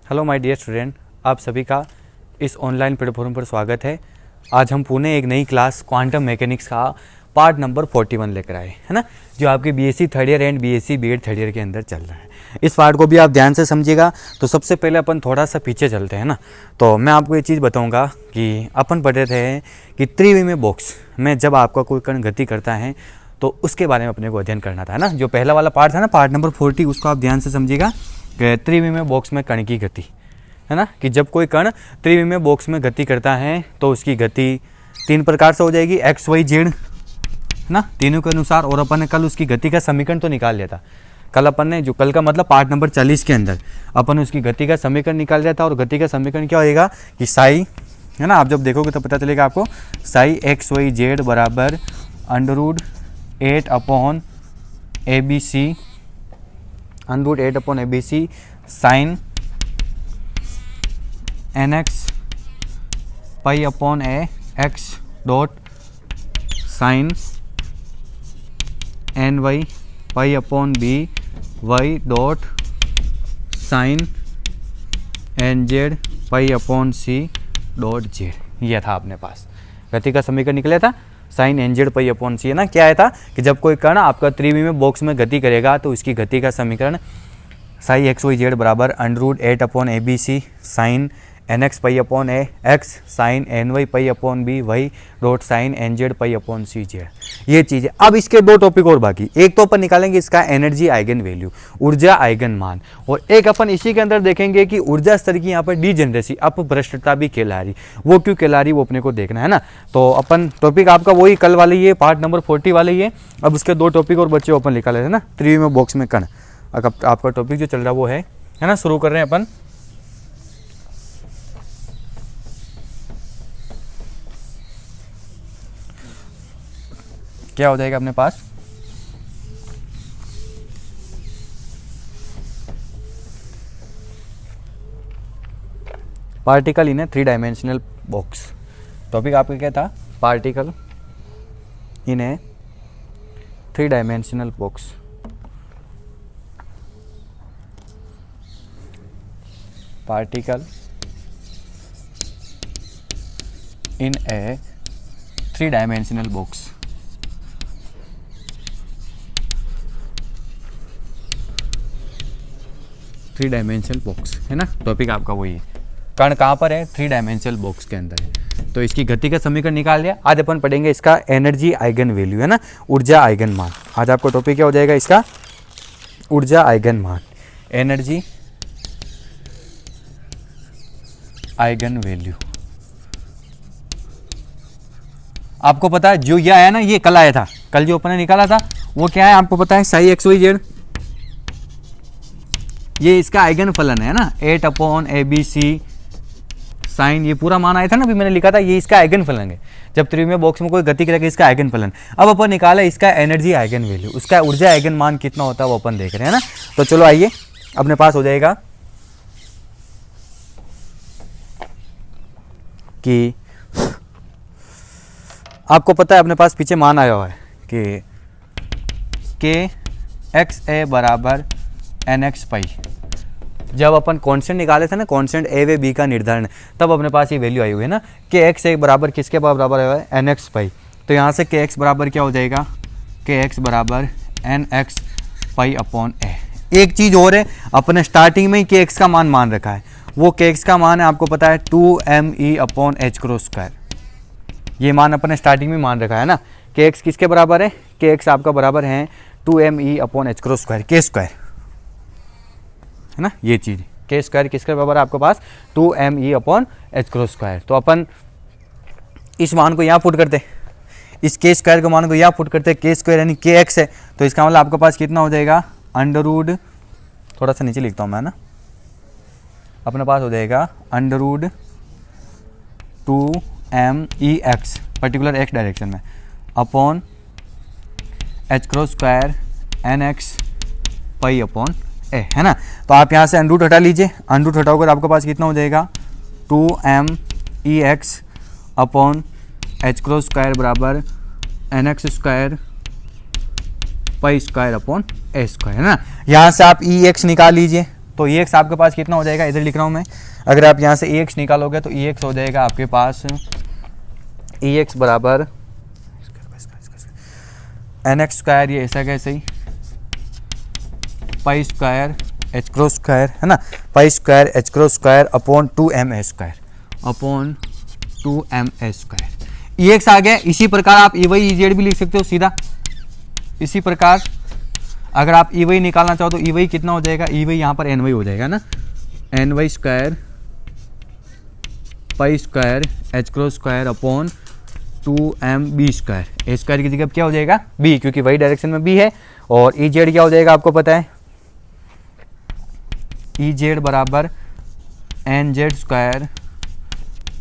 Hello my dear student, आप सभी का इस ऑनलाइन प्लेटफॉर्म पर स्वागत है। आज हम पुणे एक नई क्लास क्वांटम मैकेनिक्स का पार्ट नंबर 41 लेकर आए, है ना, जो आपके BSc third year and BSc BEd third year के अंदर चल रहा है। इस पार्ट को भी आप ध्यान से समझिएगा। तो सबसे पहले अपन थोड़ा सा पीछे चलते हैं ना, तो मैं आपको ये चीज़ बताऊँगा कि अपन पढ़े थे कि त्रिविमीय बॉक्स में जब आपका कोई कण गति करता है तो उसके बारे में अपने को अध्ययन करना था, है ना। जो पहला वाला पार्ट था ना, पार्ट नंबर 40, उसको आप ध्यान से समझिएगा। त्रिविमीय बॉक्स में कण की गति, है ना, कि जब कोई कण त्रिविमीय बॉक्स में गति करता है तो उसकी गति तीन प्रकार से हो जाएगी, एक्स वाई जेड, है ना, तीनों के अनुसार। और अपन ने कल उसकी गति का समीकरण तो निकाल लिया था। कल अपन ने जो कल का मतलब पार्ट नंबर 40 के अंदर अपन ने उसकी गति का समीकरण निकाल लिया था। और गति का समीकरण क्या होएगा कि साई, है ना, आप जब देखोगे तो पता चलेगा आपको, साई एक्स वाई जेड बराबर √8 upon ABC, √8 upon ABC sine NX pi upon A x dot sine NY pi upon B y dot sine NZ pi upon C dot Z। यह था अपने पास गति का समीकरण निकला था, sine NZ pi upon C, है ना। क्या है था कि जब कोई कण आपका त्रिविमीय बॉक्स में गति करेगा तो उसकी गति का समीकरण साई एक्स वाई जेड बराबर √8 upon ABC sine NX pi upon A x sine NY pi upon B y dot sine NZ pi upon C Z। ये चीज़ है। अब इसके दो टॉपिक और बाकी, एक तो अपन निकालेंगे इसका एनर्जी आइगन वैल्यू, ऊर्जा आइगन मान, और एक अपन इसी के अंदर देखेंगे कि ऊर्जा स्तर की यहाँ पर डीजेनरेसी, अपभ्रष्टता भी कहला रही। वो क्यों कहला रही वो अपने को देखना है ना। तो अपन टॉपिक आपका वही कल वाले ही है, पार्ट नंबर 40 वाले ही है। अब उसके दो टॉपिक और बच्चे अपन निकाले थे ना, त्रिविमीय बॉक्स में कण। अब आपका टॉपिक जो चल रहा है वो है ना, शुरू कर रहे हैं अपन। क्या हो जाएगा अपने पास, particle in a 3 dimensional box. Topic आपका क्या था, particle in a 3 dimensional box. Particle in a 3 dimensional box. Three dimensional box, है ना, टॉपिक आपका वही है। कण कहाँ पर है, 3 डायमेंशनल बॉक्स के अंदर है। तो इसकी गति का समीकरण निकाल लिया। आज अपन पढ़ेंगे इसका एनर्जी आइगन वैल्यू, है ना, ऊर्जा आइगन मान। आज आपको टॉपिक क्या हो जाएगा इसका, ऊर्जा आइगन मान, एनर्जी आइगन वैल्यू। आपको पता है जो ये आया ना, ये कल आया था, कल जो अपन ने निकाला था वो क्या है आपको पता है, साई एक्स वाई जेड, ये इसका आइगन फलन है ना, 8 अपॉन ABC साइन, ये पूरा मान आया था ना, अभी मैंने लिखा था, ये इसका आइगन फलन है। जब त्रिविमीय बॉक्स में कोई गति करेगा इसका आइगन फलन। अब अपन निकाला इसका एनर्जी आइगन वैल्यू, उसका ऊर्जा आइगन मान कितना होता है वो अपन देख रहे हैं ना। तो चलो आइए, अपने पास हो जाएगा कि आपको पता है अपने पास पीछे मान आया हुआ है कि KXA बराबर NX पाई। जब अपन कांस्टेंट निकाले थे ना, कांस्टेंट A व B का निर्धारण, तब अपने पास ये वैल्यू आई हुई है ना, KX बराबर किसके बराबर आया है, NX पाई। तो यहाँ से KX बराबर क्या हो जाएगा, KX बराबर NX पाई अपॉन A। एक चीज़ और है, अपने स्टार्टिंग में ही KX का मान रखा है। वो KX का मान है आपको पता है 2me अपॉन h²। ये मान अपने स्टार्टिंग में मान रखा है ना। KX किसके बराबर है, KX आपका बराबर है 2me अपॉन h², k², है ना। ये चीज़ k² किसके बराबर है आपके पास, 2me अपॉन h²। तो अपन इस मान को यहाँ पुट करते, इस k² के मान को यहाँ पुट करते, k² यानी kx है। तो इसका मतलब आपके पास कितना हो जाएगा, √ थोड़ा सा नीचे लिखता हूँ मैं ना, अपने पास हो जाएगा √2mex पर्टिकुलर x डायरेक्शन में upon h² NX pi upon A, है ना। तो आप यहाँ से √ हटा लीजिए, √ हटाओगे आपके पास कितना हो जाएगा, 2mex अपॉन h² बराबर NX² पाई² अपॉन A², है ना। यहाँ से आप EX निकाल लीजिए, तो ई एक्स आपके पास कितना हो जाएगा, इधर लिख रहा हूँ मैं, अगर आप यहाँ से ई एक्स निकालोगे तो ई एक्स हो जाएगा आपके पास ई एक्स बराबर एन एक्स स्क्वायर, ये ऐसा कैसे ही pi square H cross square है ना, pi square H cross square upon 2m A square upon 2m A square. E X आ गया। इसी प्रकार आप ई वाई ई जेड भी लिख सकते हो सीधा। इसी प्रकार अगर आप ई वाई निकालना चाहो तो ई वाई कितना हो जाएगा, ई वाई यहाँ पर एन वाई हो जाएगा ना, N Y square pi square H cross square upon 2m B square. A square की जगह क्या हो जाएगा बी, क्योंकि वही डायरेक्शन में बी है। और ई जेड क्या हो जाएगा आपको पता है, ई जेड बराबर N Z square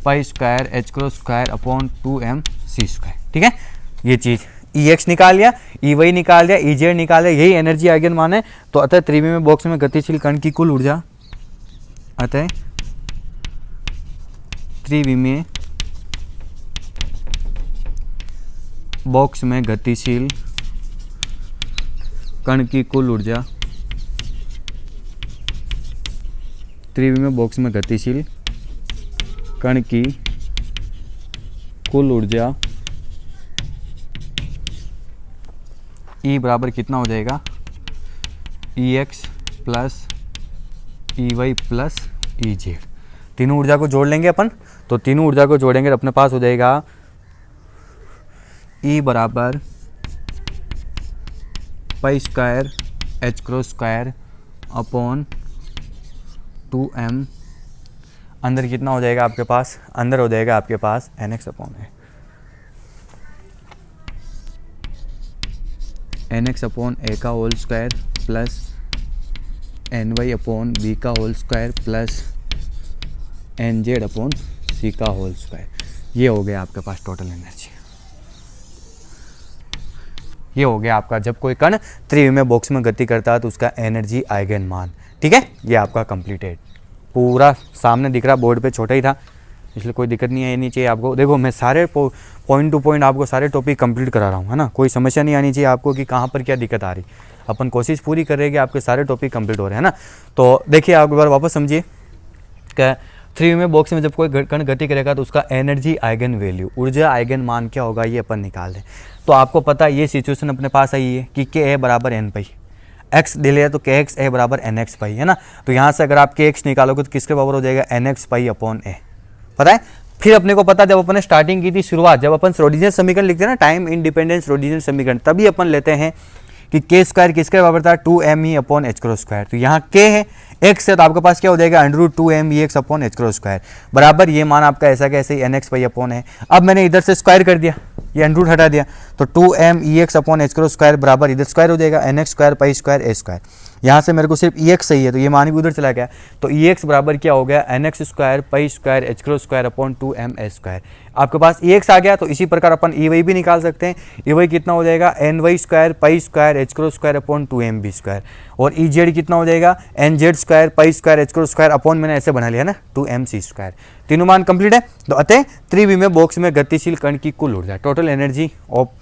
pi square H cross square upon 2m C square. ठीक है, ये चीज़ ई एक्स निकाल लिया, ई वाई निकाल लिया, ई जेड निकाल लिया, यही एनर्जी आइगन मान है। तो अतः त्रिविमीय बॉक्स में गतिशील कण की कुल ऊर्जा, अतः त्रिविमीय बॉक्स में गतिशील कण की कुल ऊर्जा, त्रिविमीय बॉक्स में गतिशील कण की कुल ऊर्जा E बराबर कितना हो जाएगा, E X plus E Y plus E Z. तीनों ऊर्जा को जोड़ लेंगे अपन, तो तीनों ऊर्जा को जोड़ेंगे तो अपने पास हो जाएगा E बराबर पाई square H cross square upon 2m, अंदर कितना हो जाएगा आपके पास, अंदर हो जाएगा आपके पास N X upon A, N X upon A का whole square plus N Y upon B का whole square plus N Z upon C का होल स्क्वायर। ये हो गया आपके पास टोटल एनर्जी। ये हो गया आपका, जब कोई कण त्रिविमीय बॉक्स में गति करता है तो उसका एनर्जी आइगन मान। ठीक है, ये आपका कंप्लीटेड, पूरा सामने दिख रहा, बोर्ड पे छोटा ही था इसलिए कोई दिक्कत नहीं आनी चाहिए आपको। देखो मैं सारे पॉइंट टू पॉइंट आपको सारे टॉपिक कंप्लीट करा रहा हूँ, है ना, कोई समस्या नहीं आनी चाहिए आपको कि कहाँ पर क्या दिक्कत आ रही। अपन कोशिश पूरी कर रहे हैं कि आपके सारे टॉपिक कंप्लीट हो रहे हैं ना। तो देखिए आप एक बार वापस समझिए कि त्रिविमीय बॉक्स में जब कोई कण गति करेगा तो उसका एनर्जी आइगन वैल्यू, ऊर्जा आइगन मान क्या होगा, ये अपन निकाल दें। तो आपको पता है ये सिचुएशन अपने पास आई है कि के ए बराबर एन पाई, एक्स दे लिया तो के एक्स ए बराबर एन एक्स पाई, है ना। तो यहाँ से अगर आप के एक्स निकालोगे तो किसके बराबर हो जाएगा, एन एक्स पाई अपॉन ए, पता है। फिर अपने को पता, जब अपन ने स्टार्टिंग की थी शुरुआत, जब अपन श्रोडिंगर समीकरण लिखते हैं ना, टाइम इंडिपेंडेंट श्रोडिंगर समीकरण, तभी अपन लेते हैं कि के स्क्वायर किसके बराबर था, 2m ई अपॉन एच क्रॉस स्क्वायर। तो यहाँ के है, एक्स है, तो आपके पास क्या हो जाएगा, √2m E X upon H cross square बराबर ये मान आपका ऐसा कैसे एन एक्स पाई अपॉन है। अब मैंने इधर से स्क्वायर कर दिया, ये अंडर रूट हटा दिया, तो 2m E X upon H cross square बराबर इधर स्क्वायर हो जाएगा N X square pi square A square. यहाँ से मेरे को सिर्फ ई एक्स सही है तो ये मान भी उधर चला गया, तो ई एक्स बराबर क्या हो गया, N X square pi square H cross square upon 2m A square. आपके पास ई एक्स आ गया, तो इसी प्रकार अपन ई वाई भी निकाल सकते हैं। ई वाई कितना हो जाएगा, N Y square pi square H cross square upon 2m B square. और ई जेड कितना हो जाएगा, N Z square pi square H cross square upon मैंने ऐसे बना लिया ना 2m सी स्क्वायर। तीनों मान कंप्लीट है। तो अतः त्रिविमीय बॉक्स में गतिशील कण की कुल ऊर्जा, total energy of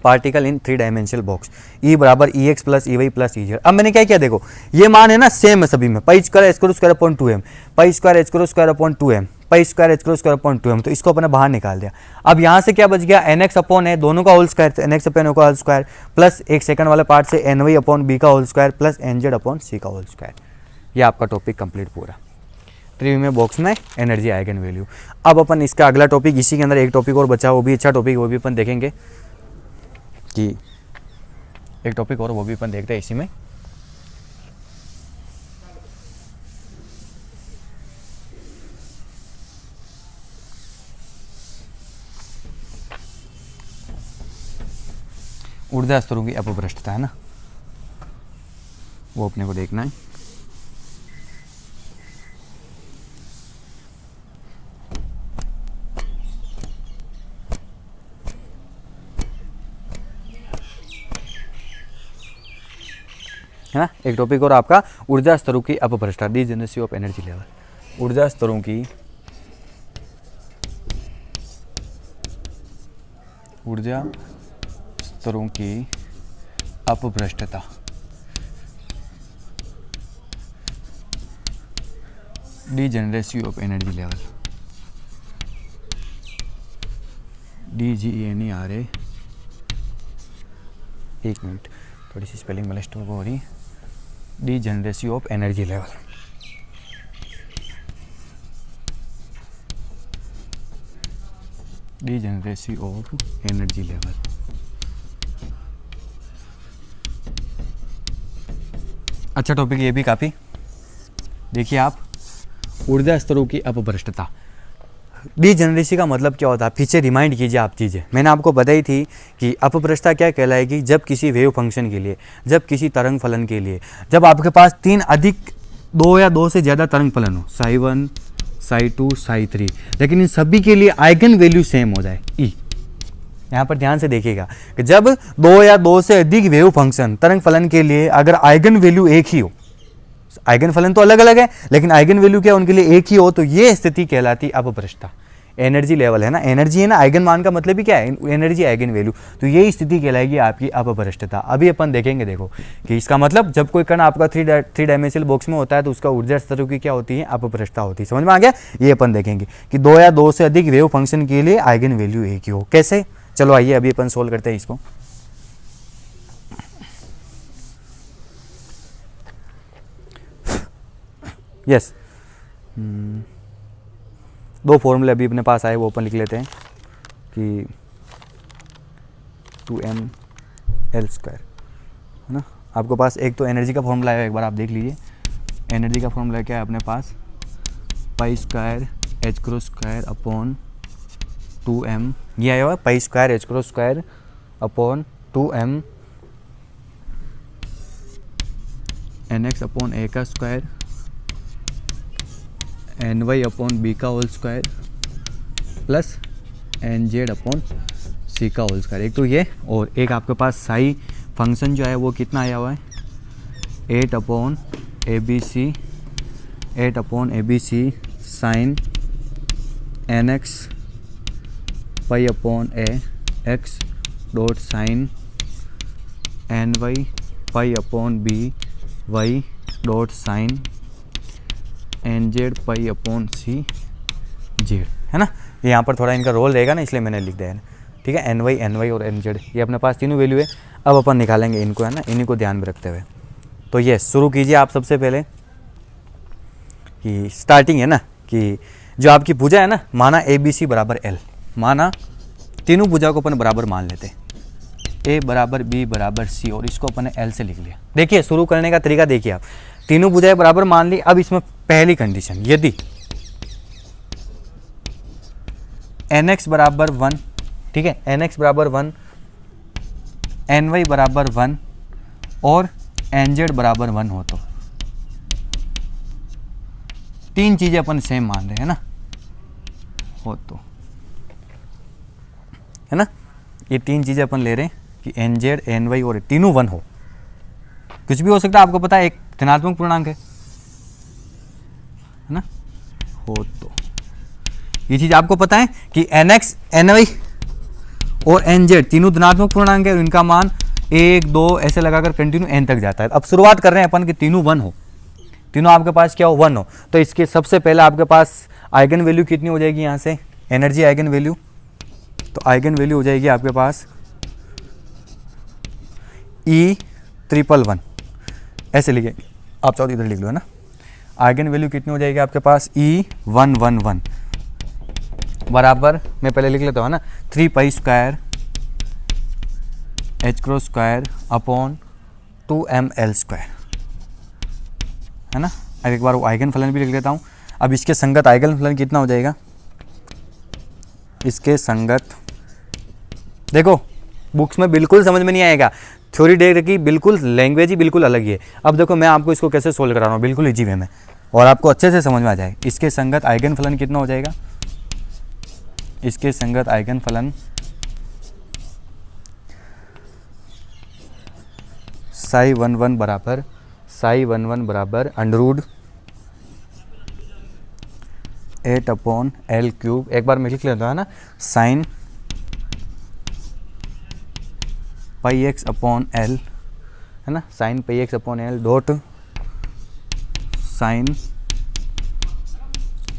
particle in 3 dimensional box, E बराबर E X plus E Y plus E Z. अब मैंने क्या किया, देखो ये मान है ना सेम है सभी में, पाई square H cross square upon 2m, पाई square H cross square upon 2m, पाई square H cross square upon 2m, तो इसको अपने बाहर निकाल दिया। अब यहाँ से क्या बच गया, एन एक्स अपॉन है दोनों का whole square, N X upon का होल स्क्वायर प्लस एक सेकंड वाले पार्ट से एन वाई अपॉन बी का whole square plus N Z upon C का होल स्क्वायर। ये आपका टॉपिक कंप्लीट पूरा, त्रिविमीय बॉक्स में एनर्जी आइगन वैल्यू। अब अपन इसका अगला टॉपिक, इसी के अंदर एक टॉपिक और बचा, वो भी अच्छा टॉपिक, वो भी अपन देखेंगे कि एक टॉपिक और वो भी अपन देखते हैं इसी में। ऊर्जा स्तरों की अपभ्रष्टता, है ना, वो अपने को देखना है। है ना, एक टॉपिक और आपका ऊर्जा स्तरों की अपभ्रष्टता, डिजेनरेसी ऑफ एनर्जी लेवल, ऊर्जा स्तरों की अपभ्रष्टता, degeneracy of energy level, DGENERA, एक मिनट थोड़ी सी स्पेलिंग मिस्टेक हो रही, degeneracy of energy level. Degeneracy of energy level, अच्छा टॉपिक ये भी काफ़ी। देखिए आप, ऊर्जा स्तरों की अपभ्रष्टता। डीजेनरेसी का मतलब क्या होता है, पीछे रिमाइंड कीजिए आप चीज़ें। मैंने आपको बताई थी कि अपभ्रष्टता क्या कहलाएगी, जब किसी वेव फंक्शन के लिए, जब किसी तरंग फलन के लिए, जब आपके पास दो या दो से ज़्यादा तरंग फलन हो, साई 1, साई 2, साई 3, लेकिन इन सभी के लिए आइगन वैल्यू सेम हो जाए, ई। यहाँ पर ध्यान से देखिएगा कि जब दो या दो से अधिक वेव फंक्शन तरंग फलन के लिए अगर आइगन वैल्यू एक ही हो, आइगन फलन तो अलग अलग है लेकिन आइगन वैल्यू क्या उनके लिए एक ही हो, तो ये स्थिति कहलाती अपभ्रष्टता। एनर्जी लेवल है ना, एनर्जी है ना, आइगन मान का मतलब ही क्या है, एनर्जी आइगन वैल्यू, तो यही स्थिति कहलाएगी आपकी अपभ्रष्टता। अभी अपन देखेंगे, देखो कि इसका मतलब जब कोई कण आपका थ्री डायमेंशनल बॉक्स में होता है तो उसका ऊर्जा स्तरों की क्या होती है, अपभ्रष्टता होती है। समझ में आ गया, ये अपन देखेंगे कि दो या दो से अधिक वेव फंक्शन के लिए आइगन वैल्यू एक ही हो। कैसे, चलो आइए अभी अपन सोल्व करते हैं इसको। यस, दो फॉर्मूले अभी अपने पास आए, वो अपन लिख लेते हैं कि 2mL², है ना। आपके पास एक तो एनर्जी का फॉर्मूला है, एक बार आप देख लीजिए। एनर्जी का फॉर्मूला क्या है अपने पास, π² अपॉन 2m, ये आया हुआ π² upon 2m nx upon a का स्क्वायर ny अपॉन b का whole square plus nz upon c का होल स्क्वायर। एक तो ये, और एक आपके पास साई फंक्शन जो है वो कितना आया हुआ है, 8 upon ABC sine nx pi upon a x dot sine ny pi upon b y dot sine nz pi upon c z, है ना। यहाँ पर थोड़ा इनका रोल रहेगा ना, इसलिए मैंने लिख दिया है, ठीक है। ny और nz ये अपने पास तीनों वैल्यू है। अब अपन निकालेंगे इनको, है ना, इन्हीं को ध्यान में रखते हुए। तो ये शुरू कीजिए आप सबसे पहले कि स्टार्टिंग है ना, कि जो आपकी भुजा है ना, माना ABC बराबर L, माना तीनों भुजा को अपन बराबर मान लेते हैं, A बराबर B बराबर C, और इसको अपन ने L से लिख लिया। देखिए शुरू करने का तरीका देखिए आप, तीनों भुजाएं बराबर मान ली। अब इसमें पहली कंडीशन, यदि nx बराबर 1, ठीक है, nx बराबर 1, ny बराबर 1 और nz बराबर 1 हो, तो तीन चीजें अपन सेम मान रहे हैं ना, हो तो, है ना, ये तीन चीजें अपन ले रहे हैं कि nz ny और तीनों 1 हो। कुछ भी हो सकता है, आपको पता है एक धनात्मक पूर्णांक है ना, हो तो ये चीज आपको पता है कि nx ny और nz तीनों धनात्मक पूर्णांक है और इनका मान 1 2 ऐसे लगाकर कंटिन्यू n तक जाता है। अब शुरुआत कर रहे हैं अपन कि तीनों 1 हो, तीनों आपके पास क्या हो, 1 हो, तो इसके सबसे पहले आपके पास आइगन वैल्यू कितनी हो जाएगी, यहाँ से एनर्जी आइगन वैल्यू, तो आइगन वैल्यू हो जाएगी आपके पास E111, ऐसे लिखे आप, चाहो इधर लिख लो, है ना। आइगन वैल्यू कितनी हो जाएगी आपके पास, E111 बराबर, मैं पहले लिख लेता हूँ ना, 3π² h² अपॉन 2mL², है ना। अब एक बार वो आइगन फलन भी लिख लेता हूँ। अब इसके संगत आइगन फलन कितना हो जाएगा, इसके संगत, देखो बुक्स में बिल्कुल समझ में नहीं आएगा, थ्योरी डे की बिल्कुल लैंग्वेज ही बिल्कुल अलग ही है। अब देखो मैं आपको इसको कैसे सोल्व करा रहा हूँ, बिल्कुल इजी वे में, और आपको अच्छे से समझ में आ जाए। इसके संगत आइगन फलन कितना हो जाएगा, इसके संगत आइगन फलन ψ11 बराबर √ 8 अपॉन L³, एक बार मैं लिख लेता है ना, साइन πx अपॉन L, है ना, sine πx upon L dot sine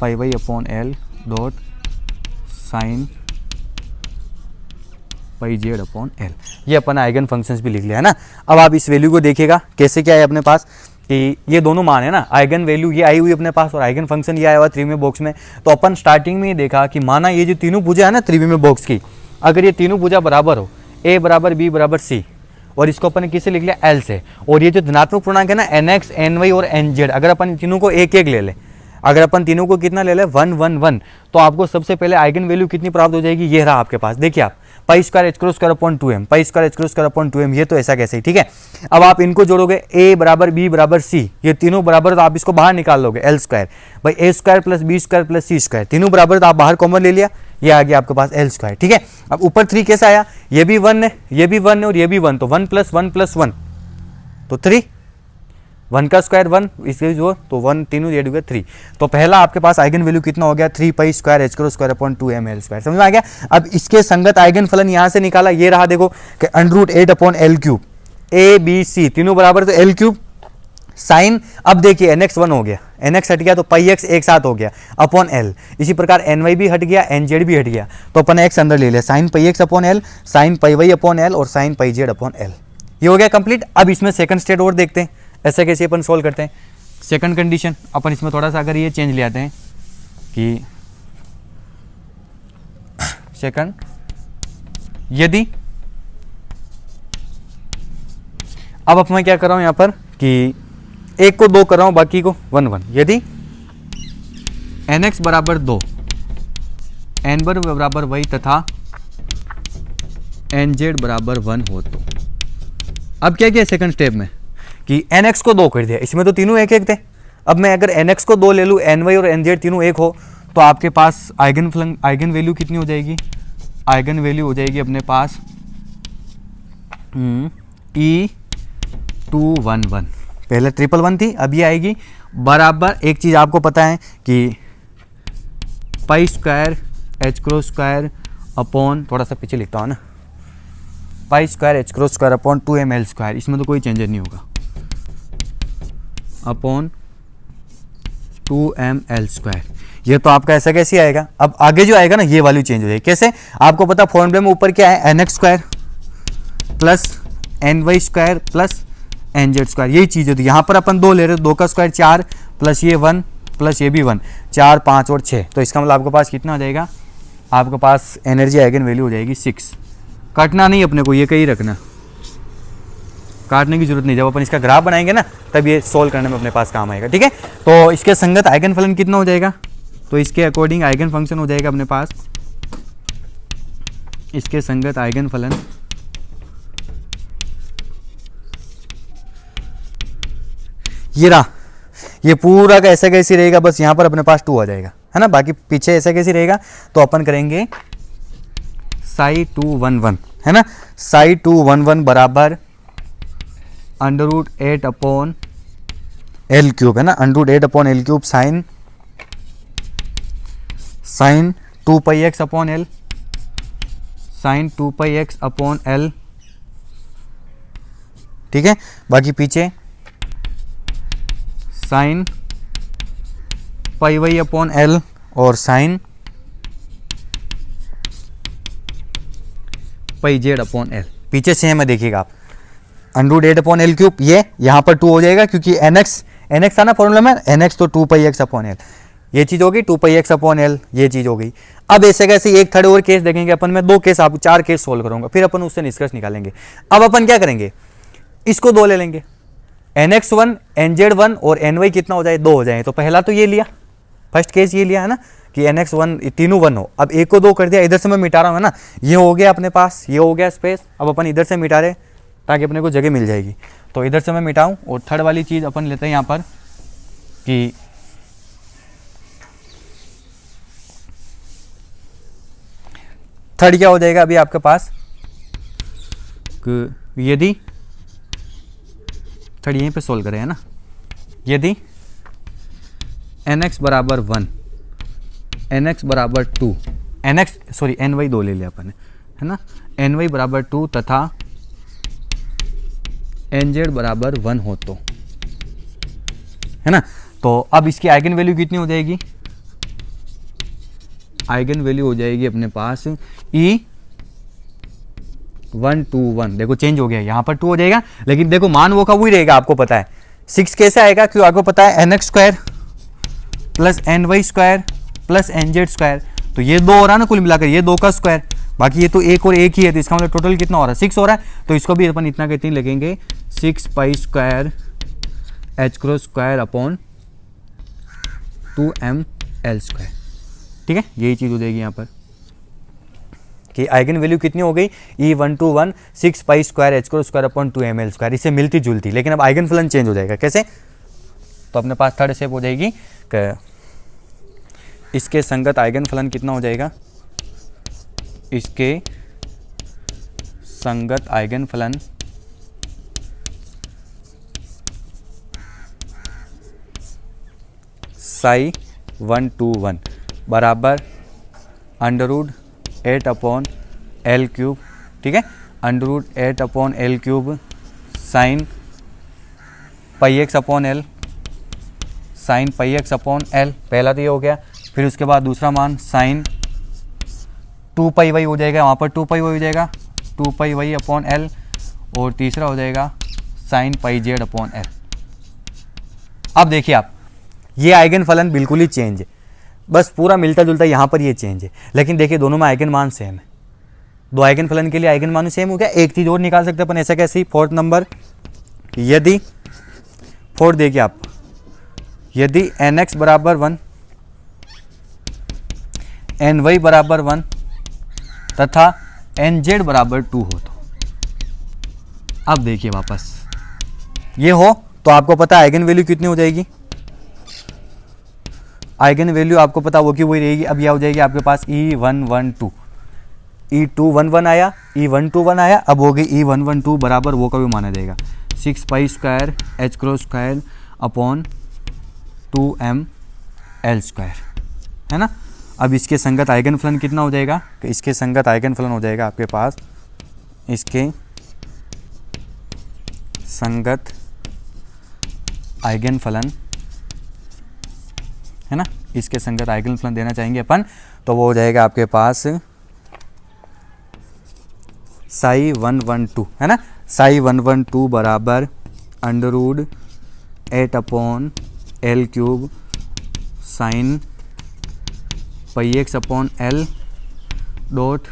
pi Y upon L dot sine pi Z upon L. ये अपन आइगन फंक्शंस भी लिख लिया है ना। अब आप इस वैल्यू को देखिएगा कैसे क्या है अपने पास कि ये दोनों मान है ना, आइगन वैल्यू ये आई हुई अपने पास और आइगन फंक्शन ये आया हुआ त्रिविमीय बॉक्स में। तो अपन स्टार्टिंग में ये देखा कि माना ये जो तीनों भुजा है ना त्रिविमीय बॉक्स की, अगर ये तीनों भुजा बराबर हो, ए बराबर बी बराबर सी, और इसको अपन किससे लिख लिया, एल से, और ये जो धनात्मक पूर्णांक है ना एन एक्स एन वाई और एन जेड, अगर अपन तीनों को एक एक ले लें, अगर अपन तीनों को कितना ले लें 1 1 1, तो आपको सबसे पहले आइगन वैल्यू कितनी प्राप्त हो जाएगी, ये रहा आपके पास। देखिए आप पाई square H cross square upon 2m, पाई square H cross square upon 2m, ये तो ऐसा कैसे ही, ठीक है। अब आप इनको जोड़ोगे a बराबर b बराबर c, ये तीनों बराबर, तो आप इसको बाहर निकाल लोगे एल स्क्वायर भाई A square plus B square plus C square, तीनों बराबर, तो आप बाहर कॉमन ले लिया, ये आ गया आपके पास एल स्क्वायर, ठीक है। अब ऊपर 3 कैसे आया, ये भी 1 है, ये भी 1 है और ये भी 1, तो 1 प्लस 1 प्लस 1 तो 3, 1 का स्क्वायर 1, इसके जो तो 1 तीनों ये हो गया 3। तो पहला आपके पास आइगन वैल्यू कितना हो गया 3 पाई square H cross square upon 2m L square, समझ में आ गया। अब इसके संगत आइगन फलन यहाँ से निकाला, ये रहा देखो कि √8 upon L cube, A B C तीनों बराबर, तो एल क्यूब साइन, अब देखिए nx 1 हो गया, nx हट गया तो पाई एक्स एक साथ हो गया अपॉन एल, इसी प्रकार ny भी हट गया, nz भी हट गया, तो अपन x अंदर ले लिया, sine pi X upon L, sine pi Y upon L और sine pi Z upon L, ये हो गया कंप्लीट। अब इसमें सेकंड स्टेट और देखते हैं, ऐसा कैसे अपन सोल्व करते हैं। सेकंड कंडीशन अपन इसमें थोड़ा सा अगर ये चेंज ले आते हैं कि सेकंड, यदि अब मैं क्या कर रहा हूं यहां पर कि एक को 2 कर रहा हूं, बाकी को 1 1, यदि nx बराबर 2, n बराबर वही तथा nz बराबर 1 हो, तो अब क्या किया सेकंड स्टेप में कि nx को 2 कर दिया, इसमें तो तीनों एक एक थे। अब मैं अगर nx को 2 ले लूँ, ny और nz तीनों एक हो, तो आपके पास आइगन वैल्यू कितनी हो जाएगी, आइगन वैल्यू हो जाएगी अपने पास E211, पहले 111 थी, अब ये आएगी बराबर, एक चीज़ आपको पता है कि पाई square H cross square upon, थोड़ा सा पीछे लिखता हूँ ना, pi square H cross square upon 2m L square, इसमें तो कोई चेंज नहीं होगा, अपॉन 2m एल स्क्वायर, ये तो आपका ऐसा कैसे आएगा। अब आगे जो आएगा ना ये वैल्यू चेंज हो जाएगी, कैसे, आपको पता फॉर्मूले में ऊपर क्या है, nx square plus ny square plus nz square, यही चीज़ होती है। यहाँ पर अपन 2 ले रहे हैं, 2 का स्क्वायर 4 प्लस ये 1 प्लस ये भी 1, 4 5 और 6, तो इसका मतलब आपके पास कितना आ जाएगा, आपके पास एनर्जी आइगन वैल्यू हो जाएगी 6। काटना नहीं अपने को, ये कहीं रखना, काटने की जरूरत नहीं, जब अपन इसका ग्राफ बनाएंगे ना तब ये सोल्व करने में अपने पास काम आएगा, ठीक है। तो इसके संगत आइगन फलन कितना हो जाएगा, तो इसके अकॉर्डिंग आइगन फंक्शन हो जाएगा अपने पास, इसके संगत आइगन फलन ये रहा, ये पूरा का ऐसा कैसे रहेगा, बस यहाँ पर अपने पास 2 आ जाएगा, है ना, बाकी पीछे ऐसा कैसे रहेगा, तो अपन करेंगे psi211, है ना, psi211 बराबर √8 अपॉन एल क्यूब, है ना, √8 upon L cube sine 2 pi X upon L, sine 2 pi X upon L, ठीक है, बाकी पीछे sine pi Y upon L और sine pi Z upon L, पीछे सेम है, देखिएगा आप √8 अपॉन एल क्यूब, ये यहाँ पर 2 हो जाएगा क्योंकि nx था ना फॉर्मूला में, nx तो 2 पाई एक्स अपॉन एल, ये चीज़ होगी 2 पाई एक्स अपॉन एल, ये चीज़ हो गई। अब ऐसे कैसे एक थर्ड और केस देखेंगे अपन, में 2 केस, आप 4 केस सोल्व करूंगा, फिर अपन उससे निष्कर्ष निकालेंगे। अब अपन क्या करेंगे, इसको 2 ले लेंगे, nx1 nz1 और ny कितना हो जाए, 2 हो जाए, तो पहला तो ये लिया, फर्स्ट केस ये लिया है ना कि nx1 तीनों 1 हो, अब एक को 2 कर दिया, इधर से मैं मिटा रहा हूँ, है ना, ये हो गया अपने पास, ये हो गया स्पेस, अब अपन इधर से मिटा रहे ताकि अपने को जगह मिल जाएगी, तो इधर से मैं मिटाऊं, और थर्ड वाली चीज़ अपन लेते हैं यहाँ पर कि थर्ड क्या हो जाएगा अभी आपके पास, यदि थर्ड यहीं पे सोल्व करें, है ना, यदि nx बराबर 1, nx बराबर 2, ny 2 ले लिया अपन ने, है ना, ny बराबर 2 तथा nz बराबर 1 हो, तो है ना, तो अब इसकी आइगन वैल्यू कितनी हो जाएगी, आइगन वैल्यू हो जाएगी अपने पास E 1 2 1। देखो चेंज हो गया, यहाँ पर 2 हो जाएगा, लेकिन देखो मान वो का वही रहेगा, आपको पता है 6 कैसे आएगा, क्यों आपको पता है nx square plus ny square plus nz square, तो ये 2 हो रहा है ना कुल मिलाकर, ये 2 का स्क्वायर, बाकी ये तो एक और एक ही है, तो इसका मतलब टोटल कितना हो रहा है 6 हो रहा है, तो इसको भी अपन इतना कहते हैं लिखेंगे 6 pi square h cross square upon 2ml square. ठीक है, यही चीज़ हो जाएगी यहाँ पर कि आइगन वैल्यू कितनी हो गई E121 6 pi square h cross square upon 2ml square, इससे मिलती जुलती, लेकिन अब आइगन फलन चेंज हो जाएगा। कैसे, तो अपने पास थर्ड स्टेप हो जाएगी कि इसके संगत आइगन फलन कितना हो जाएगा, इसके संगत आइगन फलन साई 121 बराबर अंडरवुड 8 अपॉन एल क्यूब। ठीक है, under root 8 upon L cube sine pi X upon L, sine pi X upon L, पहला तो ये हो गया। फिर उसके बाद दूसरा मान साइन 2 पाई वाई हो जाएगा, वहाँ पर 2 पाई वाई हो जाएगा 2 पाई वाई अपॉन एल, और तीसरा हो जाएगा sign pi Z upon L. अब देखिए आप, ये आइगन फलन बिल्कुल ही चेंज है, बस पूरा मिलता जुलता यहाँ पर ये चेंज है, लेकिन देखिए दोनों में आइगन मान सेम है, दो आइगन फलन के लिए आइगन मान सेम हो गया। एक चीज़ और निकाल सकते हैं अपन, ऐसा कैसे, फोर्थ नंबर, यदि फोर्थ देखिए आप, यदि nx बराबर 1 ny बराबर 1 तथा nz बराबर 2 हो, तो अब देखिए वापस ये हो तो आपको पता है आइगन वैल्यू कितनी हो जाएगी, आइगन वैल्यू आपको पता वो कि वही रहेगी। अब यह हो जाएगी आपके पास E112, E211 आया, E121 आया, अब हो गई E112 बराबर वो का भी माना जाएगा 6 pi square h cross square upon 2ml square, है ना। अब इसके संगत आइगन फलन कितना हो जाएगा, कि इसके संगत आइगन फलन हो जाएगा आपके पास, इसके संगत आइगन फलन, है ना, इसके संगत आइगन फलन देना चाहेंगे अपन, तो वो हो जाएगा आपके पास साई 112, है ना, साई 112 बराबर under root 8 upon L cube sine pi X upon L dot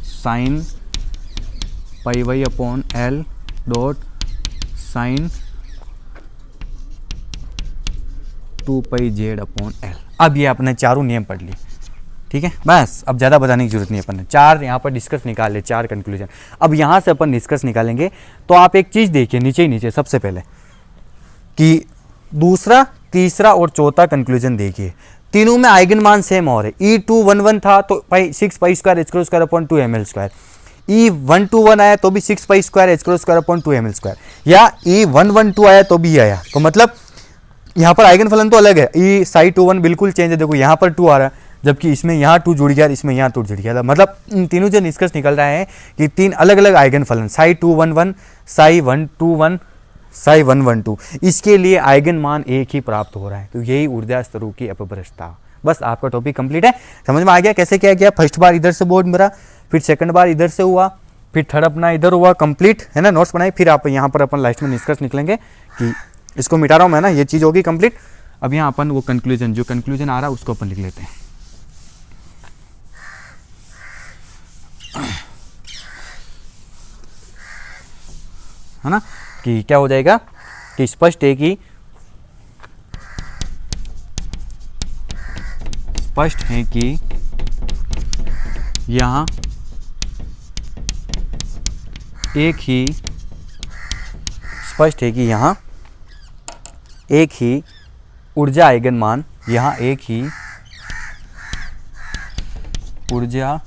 sine pi Y upon L dot sine 2 pi Z upon L. अब ये आपने चारों नियम पढ़ लिए, ठीक है, बस अब ज़्यादा बताने की जरूरत नहीं है, अपन ने चार यहाँ पर डिस्कस निकाल ले, 4 कंक्लूजन। अब यहाँ से अपन डिस्कस निकालेंगे, तो आप एक चीज़ देखिए नीचे ही नीचे सबसे पहले कि दूसरा, तीसरा और चौथा कंक्लूजन देखिए, तीनों में आइगन मान सेम और है। E211 था तो 6 pi square h cross square upon 2ml square, E121 आया तो भी 6 pi square h cross square upon 2ml square, या E112 आया तो भी आया, तो मतलब यहाँ पर आइगन फलन तो अलग है। ई साई 21 बिल्कुल चेंज है, देखो यहाँ पर 2 आ रहा है, जबकि इसमें यहाँ 2 जुड़ गया, इसमें यहाँ 2 जुड़ गया, मतलब इन तीनों से निष्कर्ष निकल रहा है कि 3 अलग अलग आइगन फलन, साई 211, साई 121, साई 112, इसके लिए आइगन मान एक ही प्राप्त हो रहा है। तो यही ऊर्जा स्तरों की अपभ्रष्टता। बस आपका टॉपिक कंप्लीट है, समझ में आ गया कैसे क्या किया। फर्स्ट बार इधर से बोर्ड मेरा, फिर सेकंड बार इधर से हुआ, फिर थर्ड अपना इधर हुआ कंप्लीट, है ना, नोट्स बनाए, फिर आप यहाँ पर अपन लास्ट में निष्कर्ष निकलेंगे कि इसको मिटा रहा हूँ मैं ना, ये चीज़ होगी कंप्लीट। अब यहाँ अपन वो कंक्लूजन, जो कंक्लूजन आ रहा है उसको अपन लिख लेते हैं। है ना, कि क्या हो जाएगा कि स्पष्ट है कि यहाँ एक ही ऊर्जा आइगन मान, यहाँ एक ही ऊर्जा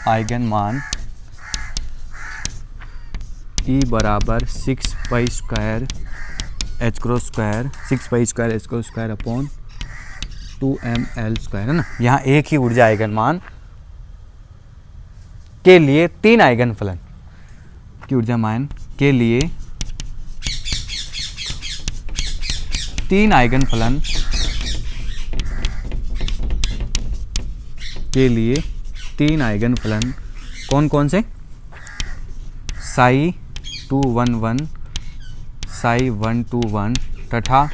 आइगन मान E बराबर 6 pi square h cross square, 6 pi square h cross square upon 2ml square, है ना। यहाँ एक ही ऊर्जा आइगन मान के लिए 3 आइगन फलन की ऊर्जा मान के लिए 3 आइगन फलन के लिए 3 आइगन फलन कौन कौन से, साई 211, साई 121 तथा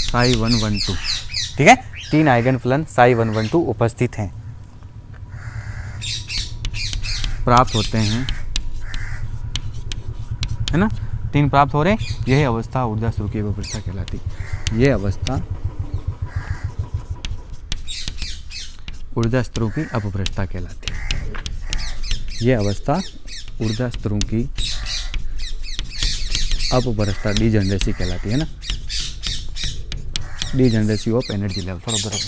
साई 112। ठीक है, 3 आइगन फलन साई 112 उपस्थित हैं, प्राप्त होते हैं, है ना, 3 प्राप्त हो रहे हैं। यह अवस्था ऊर्जा स्रोत की अपभ्रष्टता कहलाती है। यह अवस्था ऊर्जा स्तरों की अपभ्रष्टता कहलाती है। यह अवस्था ऊर्जा स्तरों की अपभ्रष्टता, डीजनरेसी कहलाती है ना, डीजनरेसी ऑफ एनर्जी लेवल। थोड़ा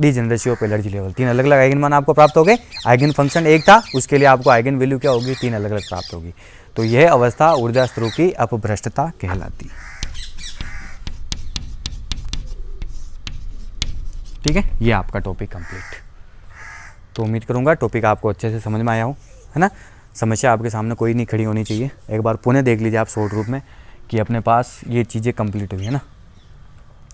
डीजनरेसी ऑफ एनर्जी लेवल। 3 अलग अलग आइगन मान आपको प्राप्त हो गए। आइगन फंक्शन एक था, उसके लिए आपको आइगन वैल्यू क्या होगी, 3 अलग अलग प्राप्त होगी। तो यह अवस्था ऊर्जा स्तरों की अपभ्रष्टता कहलाती है। ठीक है, ये आपका टॉपिक कंप्लीट। तो उम्मीद करूंगा टॉपिक आपको अच्छे से समझ में आया हो, है ना। समस्या आपके सामने कोई नहीं खड़ी होनी चाहिए। एक बार पुनः देख लीजिए आप शॉर्ट रूप में कि अपने पास ये चीज़ें कंप्लीट हुई है ना।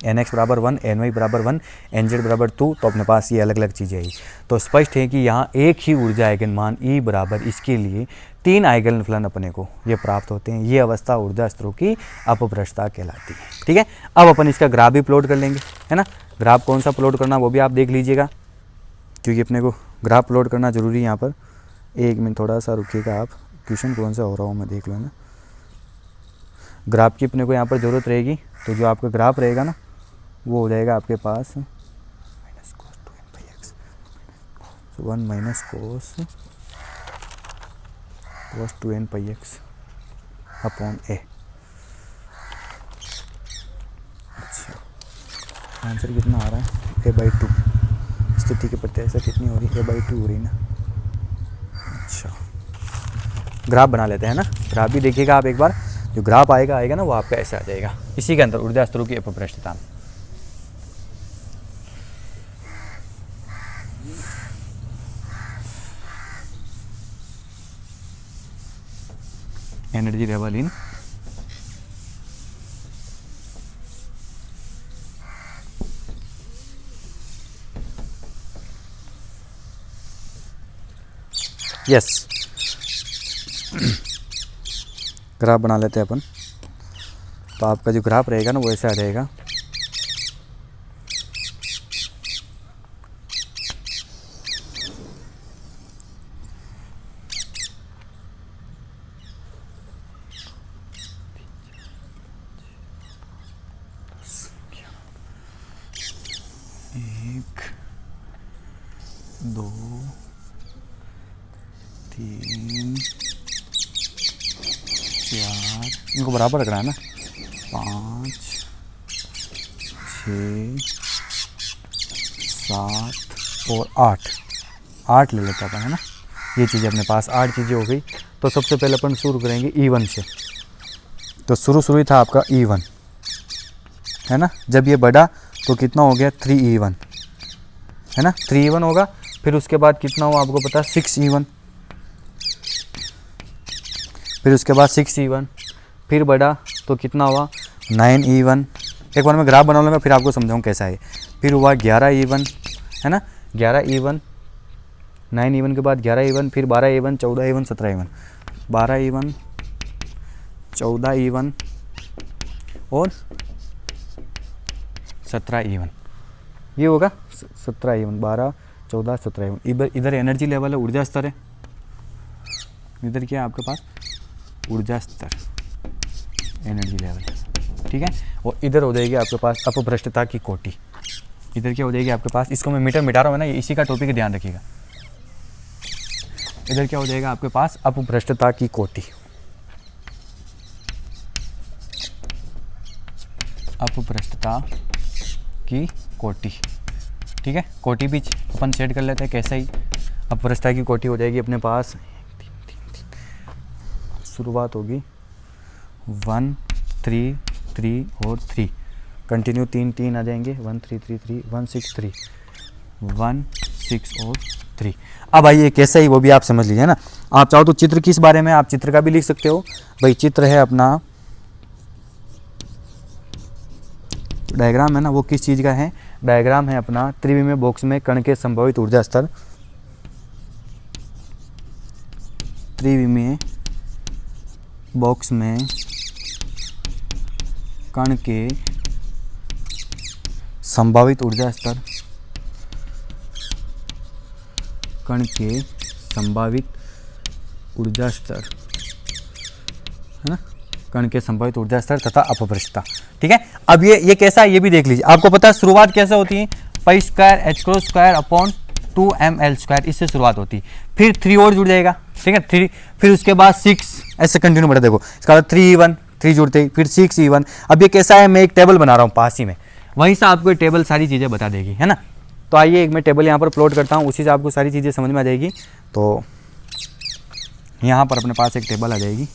nx बराबर 1, ny बराबर 1, nz बराबर 2, तो अपने पास ये अलग अलग चीज़ें आई। तो स्पष्ट है कि यहाँ एक ही ऊर्जा आइगन मान E बराबर इसके लिए 3 आइगन फलन अपने को ये प्राप्त होते हैं। ये अवस्था ऊर्जा स्तरों की अपभ्रष्टता कहलाती है। ठीक है, अब अपन इसका ग्राफ भी प्लॉट कर लेंगे, है ना। ग्राफ कौन सा प्लॉट करना वो भी आप देख लीजिएगा, क्योंकि अपने को ग्राफ प्लॉट करना जरूरी है यहाँ पर। 1 मिनट थोड़ा सा रुकिएगा आप, क्वेश्चन कौन सा हो रहा हो मैं देख लो ना। ग्राफ की अपने को यहाँ पर ज़रूरत रहेगी, तो जो आपका ग्राफ रहेगा ना वो हो जाएगा आपके पास -cos 2n pi x 1 cos 2n pi x upon a। अच्छा, आंसर कितना आ रहा है, a/2। स्थिति के प्रति ऐसा कितनी हो रही है, a/2 हो रही ना। अच्छा, ग्राफ बना लेते हैं ना। ग्राफ भी देखिएगा आप एक बार, जो ग्राफ आएगा ना वो आपका ऐसे आ जाएगा, इसी के अंदर ऊर्जा स्तरों की अपभ्रष्टता। Energy level in yes, graph बना लेते हैं अपन। तो आपका जो ग्राफ रहेगा ना वो ऐसा आ जाएगा। एक, 2, 3, 4, इनको बराबर रखना है ना, 5, 6, 7 और 8 ले लेता था, है ना। ये चीज़ें अपने पास 8 चीज़ें हो गई। तो सबसे पहले अपन शुरू करेंगे E1 से। तो शुरू ही था आपका E1, है ना। जब ये बढ़ा तो कितना हो गया, 3E1, है ना। 3E1 होगा, फिर उसके बाद कितना हुआ आपको पता, 6E1, फिर उसके बाद 6E1, फिर बढ़ा तो कितना हुआ, 9E1। एक बार मैं ग्राफ बना लूँगा फिर आपको समझाऊँ कैसा है। फिर हुआ 11E1, है ना, 11E1, 9E1 के बाद 11E1, फिर 12E1, 14E1, 17E1, 12E1, 14E1 और 17E1, ये होगा 17E1, 12, 14, 17E1। इधर एनर्जी लेवल है, ऊर्जा स्तर है। इधर क्या है आपके पास, ऊर्जा स्तर, एनर्जी लेवल, ठीक है। और इधर हो जाएगी आपके पास अपभ्रष्टता की कोटि। इधर क्या हो जाएगी आपके पास, इसको मैं मीटर मिटा रहा हूँ ना, इसी का टॉपिक ध्यान रखिएगा। इधर क्या हो जाएगा आपके पास, अपभ्रष्टता की कोटि। अपभ्रष्टता की कोटि, ठीक है। कोटि भी अपन सेट कर लेते हैं कैसे ही। अपभ्रष्टता की कोटि हो जाएगी अपने पास, शुरुआत होगी 1, 3, 3 और 3, कंटिन्यू 3 आ जाएंगे, 1, 3, 3, 3, 1, 6, 3, 1, 6 और 3। अब आइए कैसे ही वो भी आप समझ लीजिए ना। आप चाहो तो चित्र किस बारे में, आप चित्र का भी लिख सकते हो। भाई चित्र है अपना डायग्राम है ना वो किस चीज़ का है, डायग्राम है अपना त्रिविमीय बॉक्स में कण के संभावित ऊर्जा स्तर, त्रिविमीय बॉक्स में कण के संभावित ऊर्जा स्तर, कण के संभावित ऊर्जा स्तर है ना, कण के संभावित ऊर्जा स्तर तथा अपभ्रष्टता। ठीक है, अब ये कैसा है ये भी देख लीजिए। आपको पता है शुरुआत कैसे होती है, पाई square H cross square upon 2ml square, इससे शुरुआत होती है। फिर 3 और जुड़ जाएगा, ठीक है 3, फिर उसके बाद 6 ऐसे कंटिन्यू बढ़ा, देखो इसका बाद 3E1 3 जुड़ते ही फिर 6E1। अब ये कैसा है, मैं एक टेबल बना रहा हूँ पास ही में, वहीं से आपको टेबल सारी चीज़ें बता देगी, है ना। तो आइए एक मैं टेबल यहाँ पर प्लॉट करता हूँ, उसी से आपको सारी चीज़ें समझ में आ जाएगी। तो यहाँ पर अपने पास एक टेबल आ जाएगी,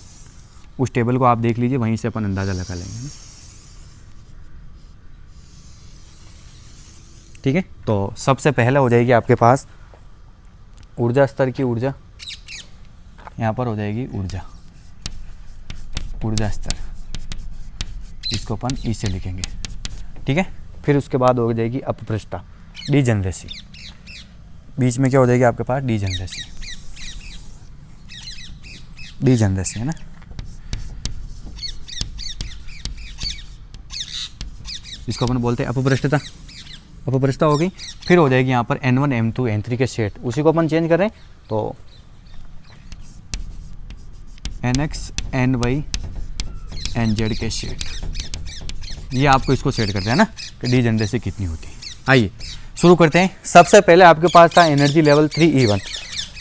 उस टेबल को आप देख लीजिए, वहीं से अपन अंदाज़ा लगा लेंगे। ठीक है, तो सबसे पहले हो जाएगी आपके पास ऊर्जा स्तर की ऊर्जा, यहाँ पर हो जाएगी ऊर्जा स्तर, इसको अपन ई से लिखेंगे। ठीक है, फिर उसके बाद हो जाएगी अपभ्रष्टता, डीजेनरेसी, बीच में क्या हो जाएगी आपके पास डीजेनरेसी है ना। इसको अपन बोलते हैं अपभ्रष्टता हो गई। फिर हो जाएगी यहाँ पर N1 M2 N3 के सेट, उसी को अपन चेंज करें तो NX NY NZ के सेट, ये आपको इसको सेट करते हैं ना कि डीजेनरेसी कितनी होती है। आइए शुरू करते हैं। सबसे पहले आपके पास था एनर्जी लेवल 3E1,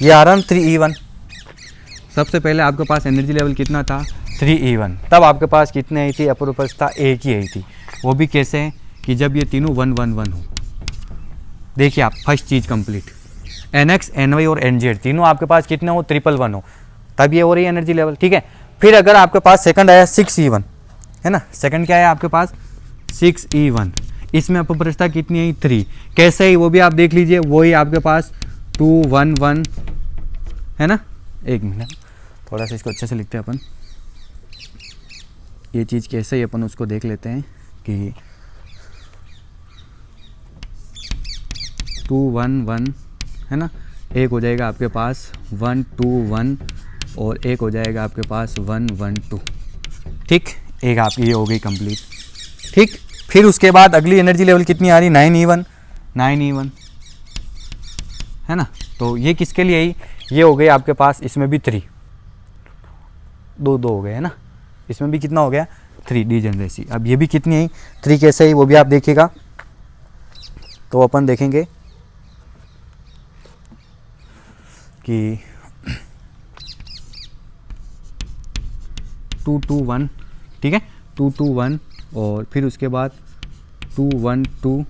ये आ रहा 3E1। सबसे पहले आपके पास एनर्जी लेवल कितना था 3E1, तब आपके पास कितनी आई थी अपभ्रष्टता, एक ही आई थी। वो भी कैसे है कि जब ये तीनों 1 1 1 हो। देखिए आप फर्स्ट चीज़ कंप्लीट, NX NY और NZ तीनों आपके पास कितने हो 1 हो, तब ये हो रही है एनर्जी लेवल। ठीक है, फिर अगर आपके पास सेकंड आया 6E1 है ना, सेकंड क्या है आपके पास 6E1, इसमें अपभ्रष्टता कितनी आई 3, कैसे ही वो भी आप देख लीजिए, वही आपके पास 2 1 1 है ना। एक मिनट थोड़ा सा इसको अच्छे से लिखते हैं अपन, ये चीज़ कैसे ही अपन उसको देख लेते हैं कि 2 1 1 है ना, एक हो जाएगा आपके पास 1 2 1 और एक हो जाएगा आपके पास 1 1 2। ठीक, एक आपकी ये हो गई कंप्लीट। ठीक, फिर उसके बाद अगली एनर्जी लेवल कितनी आ रही 9E1 है ना। तो ये किसके लिए आई, ये हो गई आपके पास, इसमें भी 3 2 हो गए है ना, इसमें भी कितना हो गया 3 डीजेनरेसी। अब ये भी कितनी आई 3, कैसे आई वो भी आप देखिएगा। तो अपन देखेंगे कि 2 2 1, ठीक है 2 2 1 और फिर उसके बाद 2 1 2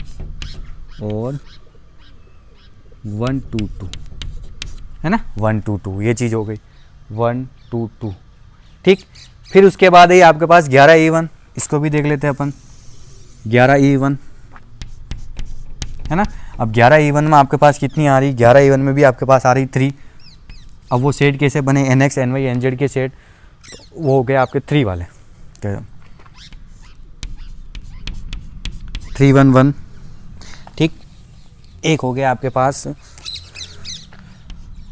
और 1 2 2 है ना, 1 2 2 ये चीज़ हो गई 1 2 2। ठीक, फिर उसके बाद ये आपके पास 11E1, इसको भी देख लेते हैं अपन 11E1 है ना। अब 11E1 में आपके पास कितनी आ रही, 11E1 में भी आपके पास आ रही 3। अब वो सेट कैसे बने, NX NY NZ के सेट, तो वो हो गए आपके 3 वाले 3 1 1। ठीक, एक हो गया आपके पास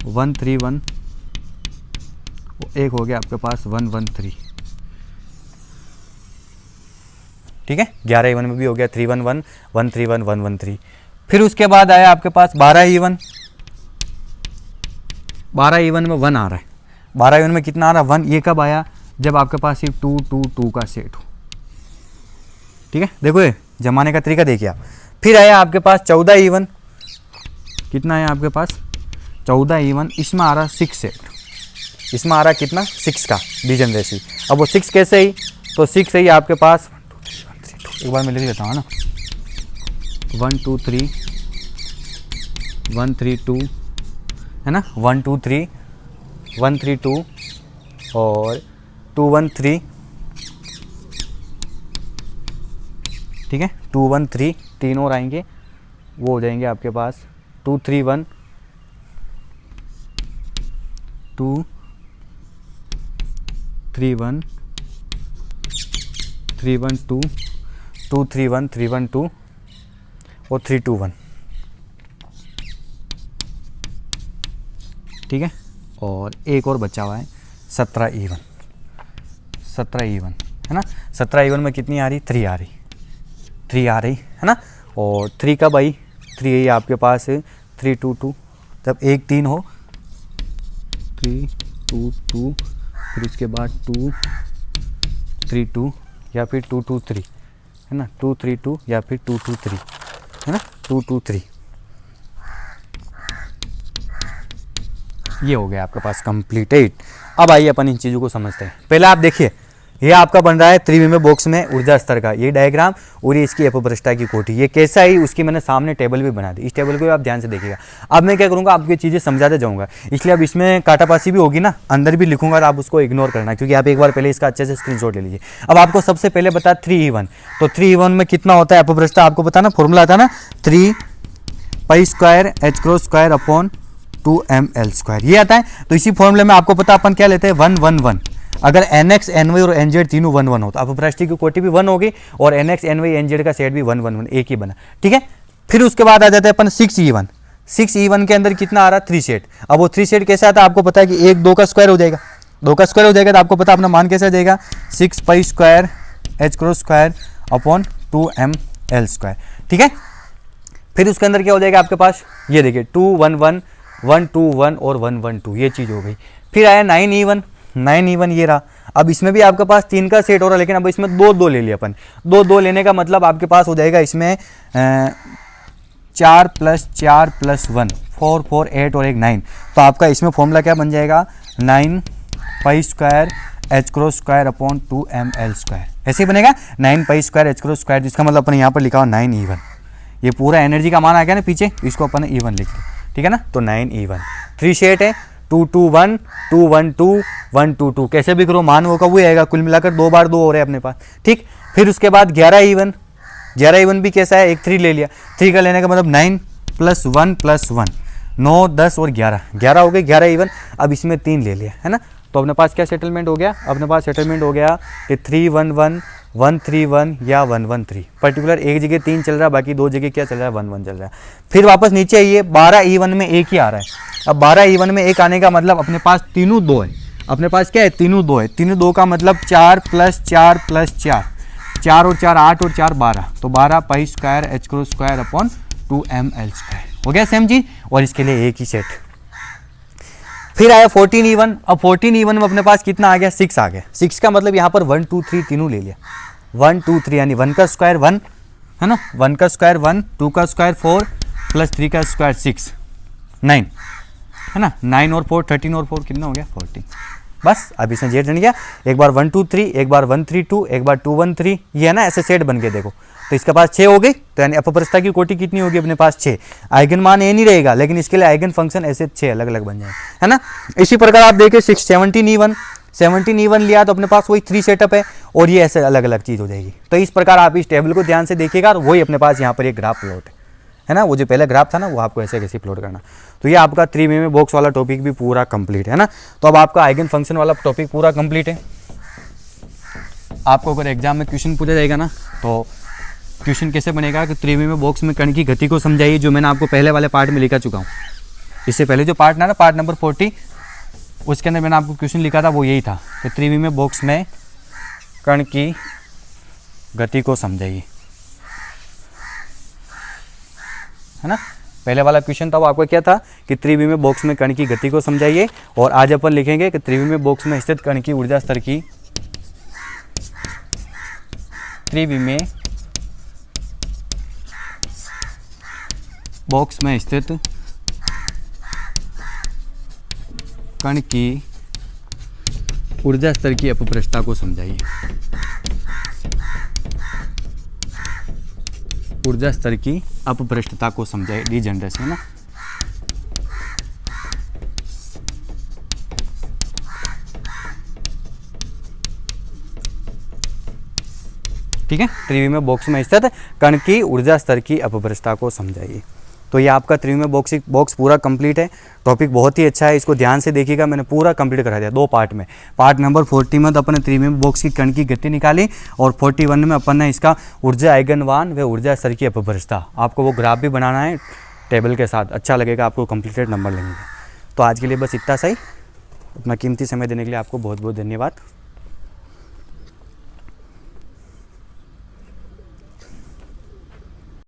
1 3 1, एक हो गया आपके पास 1 1 3। ठीक है, 11E1 में भी हो गया 3 1 1 1 3 1 1 1 3। फिर उसके बाद आया आपके पास 12E1 में 1 आ रहा है, 12E1 में कितना आ रहा है 1। ये कब आया, जब आपके पास सिर्फ 2 2 2 का सेट हो। ठीक है, देखो ये जमाने का तरीका देखिए आप। फिर आया आपके पास 14E1, कितना है आपके पास 14E1, इसमें आ रहा 6 सेट, इसमें आ रहा कितना 6 का डीजेनरेसी। अब वो 6 कैसे ही, तो 6 ही आपके पास 1 बार मैं लिख लेता हूँ ना, 1 2 3 1 3 2 है ना, 1 2 3 1 3 2 और 2 1 3। ठीक है, 2 1 3 3 और आएंगे, वो हो जाएंगे आपके पास 2 3 1 2 3 1 3 1 2 2 3 1 3 1 2 और 3 2 1, ठीक है। और एक और बचा हुआ है 17 E1, 17 E1 है ना। 17 E1 में कितनी आ रही, 3 आ रही, 3 आ रही है ना। और 3 कब आई, 3 आई आपके पास 3 2 2, जब 1 3 हो 3 2 2, फिर उसके बाद 2 3 2 या फिर 2 2 3 है ना, 2 3 2 या फिर 2 2 3 है ना, 2 2 3। ये हो गया आपके पास कंप्लीटेड। अब आइए अपन इन चीज़ों को समझते हैं। पहले आप देखिए, ये आपका बन रहा है त्रिविमीय बॉक्स में ऊर्जा स्तर का ये डायग्राम, और ये इसकी अपभ्रष्टता की कोटि। ये कैसा है, उसकी मैंने सामने टेबल भी बना दी, इस टेबल को भी आप ध्यान से देखिएगा। अब मैं क्या करूँगा, आपकी चीज़ें समझाते जाऊँगा, इसलिए अब इसमें काटापासी भी होगी ना, अंदर भी लिखूंगा, और आप उसको इग्नोर करना, क्योंकि आप एक बार पहले इसका अच्छे से स्क्रीनशॉट ले लीजिए। अब आपको सबसे पहले बता 3E1, तो 3E1 में कितना होता है अपभ्रष्टता, आपको पता ना, फॉर्मूला था ना 3 pi square H cross square upon 2ml², ये आता है। तो इसी फॉर्मूले में आपको पता अपन क्या लेते हैं, 1 1 1। अगर NX NY और NZ तीनों 1 1 हो तो अपभ्रष्टता की कोटि भी 1 होगी, और NX NY NZ का सेट भी 1 1 1 एक ही बना, ठीक है। फिर उसके बाद आ जाता है अपन 6E1। 6E1 के अंदर कितना आ रहा, 3 सेट। अब वो 3 सेट कैसे आता है, आपको पता है कि 1 2 का स्क्वायर हो जाएगा, 2 का स्क्वायर हो जाएगा, तो आपको पता अपना मान कैसे आ जाएगा, 6 pi square H cross square upon 2ml², ठीक है। फिर उसके अंदर क्या हो जाएगा आपके पास, ये देखिए 2 1 1 1 2 1 और 1 1 2, ये चीज़ हो गई। फिर आया 9E1, 9E1 ये रहा। अब इसमें भी आपके पास 3 का सेट हो रहा है, लेकिन अब इसमें 2 2 ले लिया अपन। 2 2 लेने का मतलब आपके पास हो जाएगा इसमें 4 + 4 + 1 4 4 8 और एक 9। तो आपका इसमें फॉर्मूला क्या बन जाएगा, 9 pi square H cross square upon 2ml², ऐसे ही बनेगा 9 pi square H cross square, जिसका मतलब अपन यहाँ पर लिखा हुआ 9E1। ये पूरा एनर्जी का मान आ गया ना पीछे, इसको अपन E1 लिख लिया, ठीक है ना। तो 9E1, 3 सेट है, 2 2 1 2 1 2 1 2 2, कैसे भी करो मान वो का वो आएगा, कुल मिलाकर 2 बार 2 हो रहे हैं अपने पास, ठीक। फिर उसके बाद 11E1, 11E1 भी कैसा है, एक 3 ले लिया, 3 का लेने का मतलब 9 + 1 + 1 9 10 और 11 11 हो गए 11E1। अब इसमें 3 ले लिया है ना, तो अपने पास क्या सेटलमेंट हो गया, अपने पास सेटलमेंट हो गया कि 3 1 1 1 3 1 या 1 1 3। पर्टिकुलर एक जगह 3 चल रहा है, बाकी 2 जगह क्या चल रहा है, 1 1 चल रहा है। फिर वापस नीचे आइए, 12E1 में एक ही आ रहा है। अब 12E1 में एक आने का मतलब अपने पास तीनों 2 है, अपने पास क्या है, तीनों 2 है। तीनों 2 का मतलब 4 + 4 + 4, 4 और 4 8 और 4 12, तो 12 pi square H cross square upon 2ml² हो गया सेम चीज, और इसके लिए एक ही सेट। फिर आया 14E1। अब 14E1 में अपने पास कितना आ गया, 6 आ गया। 6 का मतलब यहाँ पर 1 2 3 तीनों ले लिया, 1 2 3 यानी 1 का स्क्वायर 1 है ना, 1 का स्क्वायर 1, 2 का स्क्वायर 4 + 3 का स्क्वायर 6 9 है ना, 9 और 4 13 और 4 कितना हो गया, 14। बस अब इसमें जेड बन गया, एक बार 1 2 3, एक बार 1 3 2, एक बार 2 1 3, ये है ना, ऐसे सेट बन के देखो। तो इसके पास 6 हो गई, तो यानी अपभ्रष्टता की कोटि कितनी होगी अपने पास, 6। आइगन मान ये नहीं रहेगा, लेकिन इसके लिए आइगन फंक्शन ऐसे 6 अलग अलग बन जाए, है ना। इसी प्रकार आप देखिए 17E1, 17E1 लिया तो अपने पास वही 3 सेटअप है, और ये ऐसे अलग अलग चीज़ हो जाएगी। तो इस प्रकार आप इस टेबल को ध्यान से देखिएगा, और वही अपने पास यहाँ पर एक ग्राफ प्लॉट है ना, वो जो पहले ग्राफ था ना, वो आपको ऐसे कैसे प्लॉट करना। तो ये आपका त्रिविमीय बॉक्स वाला टॉपिक भी पूरा कंप्लीट है ना। तो अब आपका आइगन फंक्शन वाला टॉपिक पूरा कंप्लीट है। आपको अगर एग्जाम में क्वेश्चन पूछा जाएगा ना, तो क्वेश्चन कैसे बनेगा कि त्रिविमीय बॉक्स में कण की गति को समझाइए, जो मैंने आपको पहले वाले पार्ट में लिखा चुका हूँ। इससे पहले जो पार्ट ना पार्ट नंबर 40, उसके अंदर मैंने आपको क्वेश्चन लिखा था, वो यही था कि त्रिविमीय बॉक्स में कण की गति को समझाइए, है ना। पहले वाला क्वेश्चन था वो आपका क्या था कि त्रिविमीय बॉक्स में कण की गति को समझाइए, और आज अपन लिखेंगे कि त्रिविमीय बॉक्स में स्थित कण की ऊर्जा स्तर की, त्रिविमीय बॉक्स में स्थित कण की ऊर्जा स्तर की अपभ्रष्टता को समझाइए, ऊर्जा स्तर की अपभ्रष्टता को समझाइए, डिजनरेशन है ना। ठीक है, त्रिविमीय बॉक्स में स्थित कण की ऊर्जा स्तर की अपभ्रष्टता को समझाइए। तो ये आपका त्रिविम बॉक्स पूरा कंप्लीट है। टॉपिक बहुत ही अच्छा है, इसको ध्यान से देखिएगा, मैंने पूरा कंप्लीट करा दिया 2 पार्ट में। पार्ट नंबर 40 में तो अपन ने त्रिविम बॉक्स की कण की गति निकाली, और 41 में अपन ने इसका ऊर्जा आइगनवान व ऊर्जा स्तर की अपभ्रष्टता, आपको वो ग्राफ भी बनाना है टेबल के साथ, अच्छा लगेगा आपको, कंप्लीटेड नंबर लेंगे। तो आज के लिए बस इतना सही। अपना कीमती समय देने के लिए आपको बहुत बहुत धन्यवाद।